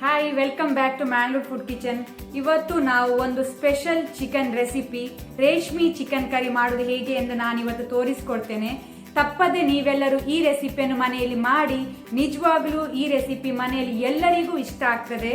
Hi, welcome back to Mangalore food kitchen. ಇವತ್ತು ನಾವು ಒಂದು special chicken recipe reshmi chicken curry ಮಾಡೋದು ಹೇಗೆ ಎಂದು ನಾನು ಇವತ್ತು ತೋರಿಸ್ಕೊಡ್ತೇನೆ. ತಪ್ಪದೆ ನೀವೆಲ್ಲರೂ ಈ ರೆಸಿಪಿಯನ್ನು ಮನೆಯಲ್ಲಿ ಮಾಡಿ. ನಿಜವಾಗ್ಲೂ ಈ ರೆಸಿಪಿ ಮನೆಯಲ್ಲಿ ಎಲ್ಲರಿಗೂ ಇಷ್ಟ ಆಗ್ತದೆ.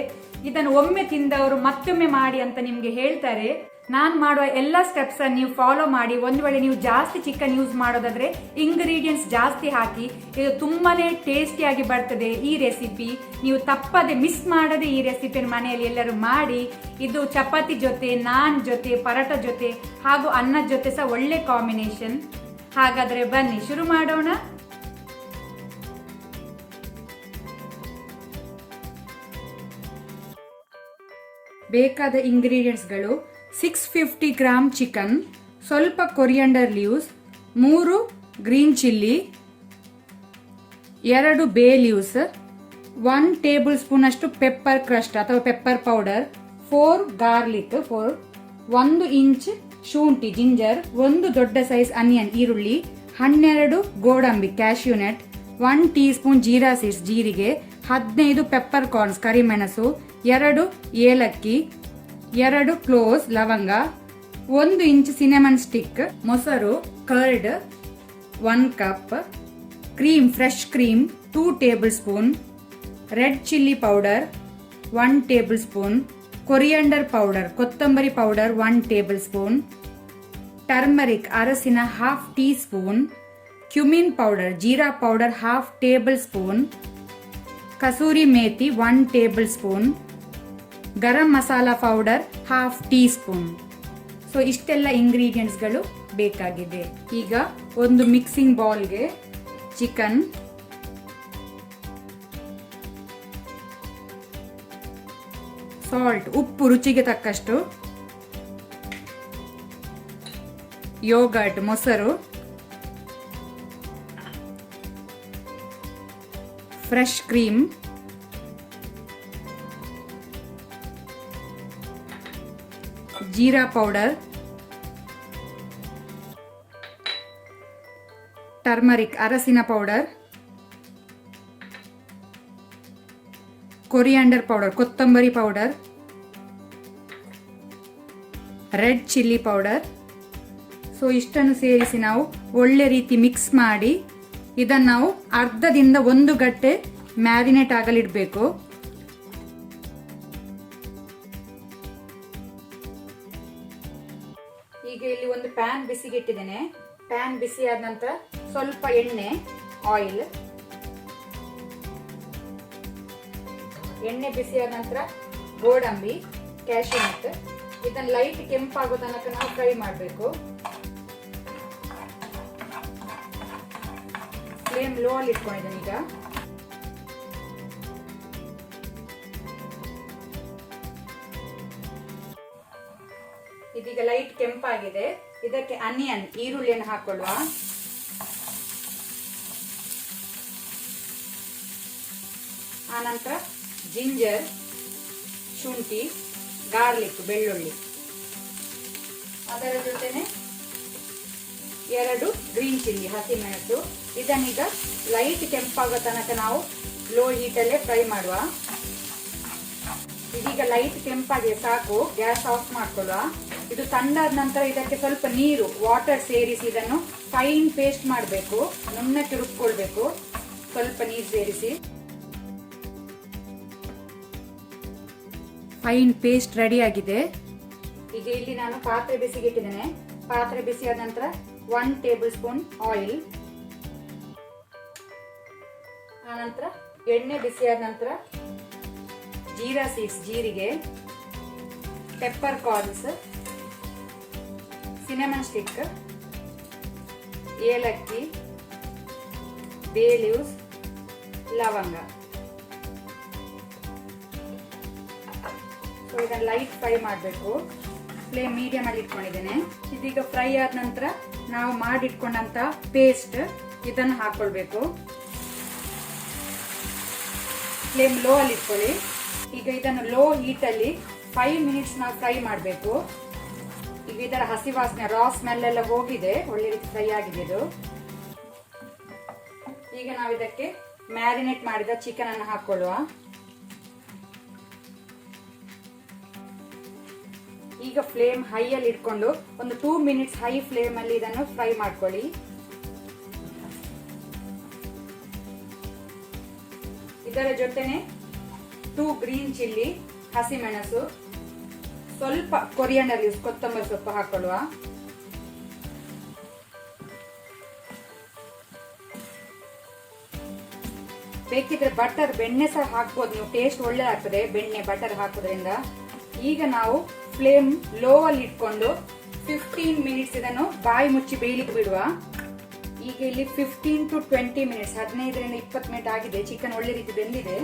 ಇದನ್ನು ಒಮ್ಮೆ ತಿಂದವರು ಮತ್ತೊಮ್ಮೆ ಮಾಡಿ ಅಂತ ನಿಮ್ಗೆ ಹೇಳ್ತಾರೆ. ನಾನು ಮಾಡುವ ಎಲ್ಲ ಸ್ಟೆಪ್ಸ್ ಅನ್ನು ನೀವು ಫಾಲೋ ಮಾಡಿ. ಒಂದು ವೇಳೆ ನೀವು ಜಾಸ್ತಿ ಚಿಕನ್ ಯೂಸ್ ಮಾಡೋದಾದ್ರೆ ಇಂಗ್ರೀಡಿಯೆಂಟ್ಸ್ ಜಾಸ್ತಿ ಹಾಕಿ. ಇದು ತುಂಬಾನೇ ಟೇಸ್ಟಿಯಾಗಿ ಬರ್ತದೆ ಈ ರೆಸಿಪಿ. ನೀವು ತಪ್ಪದೆ ಮಿಸ್ ಮಾಡದೆ ಈ ರೆಸಿಪಿಯನ್ನು ಮನೆಯಲ್ಲಿ ಎಲ್ಲರೂ ಮಾಡಿ. ಇದು ಚಪಾತಿ ಜೊತೆ, ನಾನ್ ಜೊತೆ, ಪರೋಟ ಜೊತೆ ಹಾಗೂ ಅನ್ನದ ಜೊತೆ ಸಹ ಒಳ್ಳೆ ಕಾಂಬಿನೇಷನ್. ಹಾಗಾದ್ರೆ ಬನ್ನಿ ಶುರು ಮಾಡೋಣ. ಬೇಕಾದ ಇಂಗ್ರೀಡಿಯೆಂಟ್ಸ್ಗಳು: 650 ಗ್ರಾಮ್ ಚಿಕನ್, ಸ್ವಲ್ಪ ಕೊರಿಯಂಡರ್ ಲೀವ್ಸ್, 3 ಗ್ರೀನ್ ಚಿಲ್ಲಿ, 2 ಬೇ ಲೀವ್ಸ್, 1 ಟೇಬಲ್ ಸ್ಪೂನ್ ಅಷ್ಟು ಪೆಪ್ಪರ್ ಕ್ರಸ್ಟ್ ಅಥವಾ ಪೆಪ್ಪರ್ ಪೌಡರ್, 4 ಗಾರ್ಲಿಕ್, 1 ಇಂಚ್ ಶುಂಠಿ ಜಿಂಜರ್, 1 ದೊಡ್ಡ ಸೈಜ್ ಆನಿಯನ್ ಈರುಳ್ಳಿ, 12 ಗೋಡಂಬಿ cashew nut, 1 tea spoon jeera seeds ಜೀರಿಗೆ, 15 ಪೆಪ್ಪರ್ ಕಾರ್ನ್ಸ್ ಕರಿಮೆಣಸು, 2 ಏಲಕ್ಕಿ, 2 ಕ್ಲೋವ್ಸ್ ಲವಂಗ, 1 ಇಂಚ್ ಸಿನೆಮನ್ ಸ್ಟಿಕ್, ಮೊಸರು curd 1 cup, cream fresh cream 2 tablespoon, red chilli powder 1 tablespoon, coriander powder ಕೊತ್ತಂಬರಿ ಪೌಡರ್ 1 ಟೇಬಲ್ ಸ್ಪೂನ್, ಟರ್ಮರಿಕ್ ಅರಸಿನ half teaspoon, cumin powder ಜೀರಾ powder half tablespoon, kasuri methi 1 tablespoon, garam masala powder half teaspoon. So ಇಷ್ಟೆಲ್ಲ ಇಂಗ್ರೀಡಿಯೆಂಟ್ಸ್ಗಳು ಬೇಕಾಗಿದೆ. ಈಗ ಒಂದು mixing ಬೌಲ್ಗೆ chicken, salt ಉಪ್ಪು ರುಚಿಗೆ ತಕ್ಕಷ್ಟು, ಯೋಗರ್ಟ್ ಮೊಸರು, fresh cream, jeera powder, turmeric ಅರಸಿನ ಪೌಡರ್, ಕೊರಿಯಾಂಡರ್ ಪೌಡರ್ ಕೊತ್ತಂಬರಿ powder, red chilli powder. So ಇಷ್ಟನ್ನು ಸೇರಿಸಿ ನಾವು ಒಳ್ಳೆ ರೀತಿ ಮಿಕ್ಸ್ ಮಾಡಿ ಇದನ್ನು ನಾವು ಅರ್ಧದಿಂದ 1 ಗಂಟೆ ಮ್ಯಾರಿನೇಟ್ ಆಗಲಿಡಬೇಕು. ಈಗ ಇಲ್ಲಿ ಒಂದು ಪ್ಯಾನ್ ಬಿಸಿಗೆ ಇಟ್ಟಿದ್ದೇನೆ. ಪ್ಯಾನ್ ಬಿಸಿ ಆದ ನಂತರ ಸ್ವಲ್ಪ ಆಯಿಲ್ ಎಣ್ಣೆ ಬಿಸಿ ಆದ ನಂತರ ಗೋಡಂಬಿ ಕ್ಯಾಶ್ಯೂ ನಟ್ ಇದನ್ನು ಲೈಟ್ ಕೆಂಪಾಗೋ ತನಕ ನಾವು ಫ್ರೈ ಮಾಡಬೇಕು. ಫ್ಲೇಮ್ ಲೋ ಅಲ್ಲಿ ಇಟ್ಕೊಂಡಿದ್ದೇನೆ. ಈಗ ಇದೀಗ ಲೈಟ್ ಕೆಂಪಾಗಿದೆ. ಇದಕ್ಕೆ ಆನಿಯನ್ ಈರುಳ್ಳಿಯನ್ನು ಹಾಕೊಳ್ಳುವ. ಆನಂತರ ಜಿಂಜರ್ ಶುಂಠಿ, ಗಾರ್ಲಿಕ್ ಬೆಳ್ಳುಳ್ಳಿ, ಅದರ ಜೊತೆನೆ 2 ಗ್ರೀನ್ ಚಿಲ್ಲಿ ಹಸಿಮೆಣಸು. ಇದನ್ನೀಗ ಲೈಟ್ ಕೆಂಪಾಗೋ ತನಕ ನಾವು ಲೋ ಹೀಟಲ್ಲೇ ಫ್ರೈ ಮಾಡುವ. ಇದೀಗ ಲೈಟ್ ಕೆಂಪಾಗಿ ಸಾಕು, ಗ್ಯಾಸ್ ಆಫ್ ಮಾಡ್ಕೊಳ್ಳುವ. ಇದು ತಣ್ಣಾದ ನಂತರ ಇದಕ್ಕೆ ಸ್ವಲ್ಪ ನೀರು ವಾಟರ್ ಸೇರಿಸಿ ಇದನ್ನು ಫೈನ್ ಪೇಸ್ಟ್ ಮಾಡಬೇಕು, ನುಣ್ಣಕ್ಕೆ ರುಬ್ಕೊಳ್ಬೇಕು. ಸ್ವಲ್ಪ ನೀರು ಸೇರಿಸಿ ಫೈನ್ ಪೇಸ್ಟ್ ರೆಡಿ ಆಗಿದೆ. ಈಗ ಇಲ್ಲಿ ನಾನು ಪಾತ್ರೆ ಬಿಸಿಗೆ ಇಟ್ಟಿದ್ದೇನೆ. ಪಾತ್ರೆ ಬಿಸಿ ಆದ ನಂತರ 1 ಟೇಬಲ್ ಸ್ಪೂನ್ ಆಯಿಲ್, ಆನಂತರ ಎಣ್ಣೆ ಬಿಸಿ ಆದ ನಂತರ ಜೀರಾ ಸೀಡ್ಸ್ ಜೀರಿಗೆ, ಪೆಪ್ಪರ್ ಕಾರ್ನ್ಸ್, ಸಿನೆಮನ್ ಸ್ಟಿಕ್, ಏಲಕ್ಕಿ, ಬೇ ಲೀವ್ಸ್, ಲವಂಗ. ಸೊ ಇದನ್ನು ಲೈಟ್ ಫ್ರೈ ಮಾಡಬೇಕು. ಫ್ಲೇಮ್ ಮೀಡಿಯಂ ಅಲ್ಲಿ ಇಟ್ಕೊಂಡಿದ್ದೇನೆ. ಇದೀಗ ಫ್ರೈ ಆದ ನಂತರ ನಾವು ಮಾಡಿಟ್ಕೊಂಡಂತ ಪೇಸ್ಟ್ ಇದನ್ನು ಹಾಕೊಳ್ಬೇಕು. ಫ್ಲೇಮ್ ಲೋ ಅಲ್ಲಿ ಇಟ್ಕೊಳ್ಳಿ. ಈಗ ಇದನ್ನು ಲೋ ಹೀಟ್ ಅಲ್ಲಿ 5 ಮಿನಿಟ್ಸ್ ನಾವು ಫ್ರೈ ಮಾಡಬೇಕು. ಈಗ ಇದರ ಹಸಿ ವಾಸನೆ ರಾ ಸ್ಮೆಲ್ ಎಲ್ಲ ಹೋಗಿದೆ, ಒಳ್ಳೆ ರೀತಿ ಫ್ರೈ ಆಗಿದೆ ಇದು. ಈಗ ನಾವು ಇದಕ್ಕೆ ಮ್ಯಾರಿನೇಟ್ ಮಾಡಿದ ಚಿಕನ್ ಅನ್ನು ಹಾಕೊಳ್ಳುವ. ಈಗ ಫ್ಲೇಮ್ ಹೈ ಅಲ್ಲಿ ಇಟ್ಕೊಂಡು ಒಂದು 2 ಮಿನಿಟ್ಸ್ ಹೈ ಫ್ಲೇಮ್ ಅಲ್ಲಿ ಇದನ್ನು ಫ್ರೈ ಮಾಡ್ಕೊಳ್ಳಿ. ಇದರ ಜೊತೆನೆ 2 ಗ್ರೀನ್ ಚಿಲ್ಲಿ, ಹಸಿಮೆಣಸು, ಸ್ವಲ್ಪ ಕೊರಿಯಂಡರ್ ಲೀವ್ಸ್, ಕೊತ್ತಂಬರಿ ಸೊಪ್ಪು ಹಾಕೊಳ್ಳುವ. ಬೇಕಿದ್ರೆ ಬಟರ್, ಬೆಣ್ಣೆ ಸಹ ಹಾಕ್ಬೋದು ನೀವು, ಟೇಸ್ಟ್ ಒಳ್ಳೆದಾಗ್ತದೆ ಬೆಣ್ಣೆ ಬಟರ್ ಹಾಕೋದ್ರಿಂದ. ಈಗ ನಾವು ಫ್ಲೇಮ್ ಲೋ ಅಲ್ಲಿ ಇಟ್ಕೊಂಡು 15 ಮಿನಿಟ್ಸ್ ಇದನ್ನು ಬಾಯಿ ಮುಚ್ಚಿ ಬೇಯಲಿಕ್ಕೆ ಬಿಡುವ. ಈಗ ಇಲ್ಲಿ 15 to 20 ಮಿನಿಟ್ಸ್, 15ರಿಂದ 20 ಮಿನಿಟ್ ಆಗಿದೆ. ಚಿಕನ್ ಒಳ್ಳೆ ರೀತಿ ಬೆಂದಿದೆ.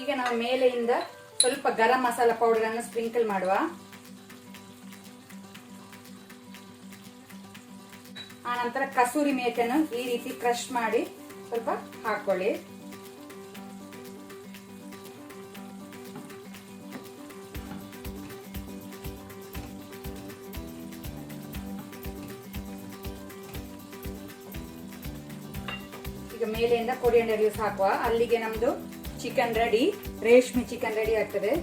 ಈಗ ನಾವು ಮೇಲೆಯಿಂದ ಸ್ವಲ್ಪ ಗರಂ ಮಸಾಲ ಪೌಡರ್ ಅನ್ನು ಸ್ಪ್ರಿಂಕಲ್ ಮಾಡುವ. ಆ ನಂತರ ಕಸೂರಿ ಮೇಥಿಯನ್ನು ಈ ರೀತಿ ಕ್ರಶ್ ಮಾಡಿ ಸ್ವಲ್ಪ ಹಾಕೊಳ್ಳಿ. ಈಗ ಮೇಲೆಯಿಂದ ಕೊರಿಯಂಡರ್ ಲೀವ್ಸ್ ಹಾಕುವ. ಅಲ್ಲಿಗೆ ನಮ್ದು ಚಿಕನ್ ರೆಡಿ, ರೇಷ್ಮೆ ಚಿಕನ್ ರೆಡಿ ಆಗ್ತದೆ.